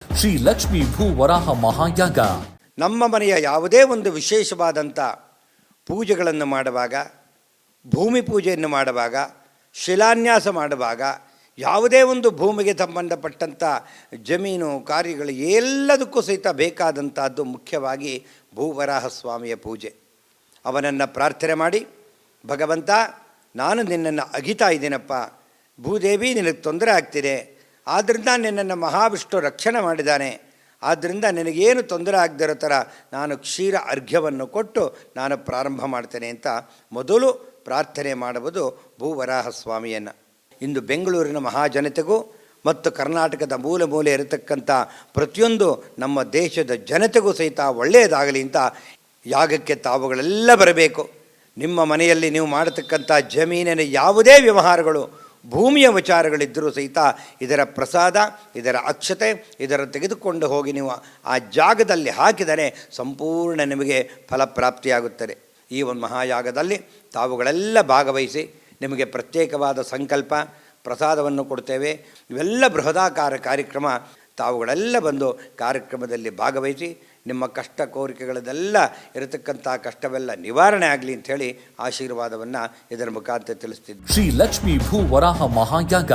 ಶ್ರೀ ಲಕ್ಷ್ಮೀ ಭೂ ವರಾಹ ಮಹಾಯಾಗ. ನಮ್ಮ ಮನೆಯ ಯಾವುದೇ ಒಂದು ವಿಶೇಷವಾದಂಥ ಪೂಜೆಗಳನ್ನು ಮಾಡುವಾಗ, ಭೂಮಿ ಪೂಜೆಯನ್ನು ಮಾಡುವಾಗ, ಶಿಲಾನ್ಯಾಸ ಮಾಡುವಾಗ, ಯಾವುದೇ ಒಂದು ಭೂಮಿಗೆ ಸಂಬಂಧಪಟ್ಟಂಥ ಜಮೀನು ಕಾರ್ಯಗಳು ಎಲ್ಲದಕ್ಕೂ ಸಹಿತ ಬೇಕಾದಂಥದ್ದು ಮುಖ್ಯವಾಗಿ ಭೂವರಾಹ ಸ್ವಾಮಿಯ ಪೂಜೆ. ಅವನನ್ನು ಪ್ರಾರ್ಥನೆ ಮಾಡಿ, ಭಗವಂತ ನಾನು ನಿನ್ನನ್ನು ಅಗಿತಾ ಇದ್ದೀನಪ್ಪ, ಭೂದೇವಿ ನಿನಗೆ ತೊಂದರೆ ಆಗ್ತಿದೆ, ಆದ್ದರಿಂದ ನಿನ್ನನ್ನು ಮಹಾವಿಷ್ಣು ರಕ್ಷಣೆ ಮಾಡಿದ್ದಾನೆ, ಆದ್ದರಿಂದ ನಿನಗೇನು ತೊಂದರೆ ಆಗದಿರೋ ಥರ ನಾನು ಕ್ಷೀರ ಅರ್ಘ್ಯವನ್ನು ಕೊಟ್ಟು ನಾನು ಪ್ರಾರಂಭ ಮಾಡ್ತೇನೆ ಅಂತ ಮೊದಲು ಪ್ರಾರ್ಥನೆ ಮಾಡುವುದು ಭೂವರಾಹ ಸ್ವಾಮಿಯನ್ನು. ಇಂದು ಬೆಂಗಳೂರಿನ ಮಹಾಜನತೆಗೂ ಮತ್ತು ಕರ್ನಾಟಕದ ಮೂಲೆ ಮೂಲೆ ಇರತಕ್ಕಂಥ ಪ್ರತಿಯೊಂದು ನಮ್ಮ ದೇಶದ ಜನತೆಗೂ ಸಹಿತ ಒಳ್ಳೆಯದಾಗಲಿ ಅಂತ ಯಾಗಕ್ಕೆ ತಾವುಗಳೆಲ್ಲ ಬರಬೇಕು. ನಿಮ್ಮ ಮನೆಯಲ್ಲಿ ನೀವು ಮಾಡತಕ್ಕಂಥ ಜಮೀನಿನ ಯಾವುದೇ ವ್ಯವಹಾರಗಳು, ಭೂಮಿಯ ವಿಚಾರಗಳಿದ್ದರೂ ಸಹಿತ ಇದರ ಪ್ರಸಾದ, ಇದರ ಅಕ್ಷತೆ, ಇದರ ತೆಗೆದುಕೊಂಡು ಹೋಗಿ ನೀವು ಆ ಜಾಗದಲ್ಲಿ ಹಾಕಿದರೆ ಸಂಪೂರ್ಣ ನಿಮಗೆ ಫಲಪ್ರಾಪ್ತಿಯಾಗುತ್ತದೆ. ಈ ಒಂದು ಮಹಾಯಾಗದಲ್ಲಿ ತಾವುಗಳೆಲ್ಲ ಭಾಗವಹಿಸಿ ನಿಮಗೆ ಪ್ರತ್ಯೇಕವಾದ ಸಂಕಲ್ಪ ಪ್ರಸಾದವನ್ನು ಕೊಡ್ತೇವೆ. ಇವೆಲ್ಲ ಬೃಹದಾಕಾರ ಕಾರ್ಯಕ್ರಮ. ತಾವುಗಳೆಲ್ಲ ಬಂದು ಕಾರ್ಯಕ್ರಮದಲ್ಲಿ ಭಾಗವಹಿಸಿ ನಿಮ್ಮ ಕಷ್ಟ ಕೋರಿಕೆಗಳದೆಲ್ಲ ಇರತಕ್ಕಂಥ ಕಷ್ಟವೆಲ್ಲ ನಿವಾರಣೆ ಆಗಲಿ ಅಂಥೇಳಿ ಆಶೀರ್ವಾದವನ್ನು ಇದರ ಮುಖಾಂತರ ತಿಳಿಸ್ತಿದ್ದೆ. ಶ್ರೀ ಲಕ್ಷ್ಮೀ ಭೂ ವರಾಹ ಮಹಾಯಾಗ.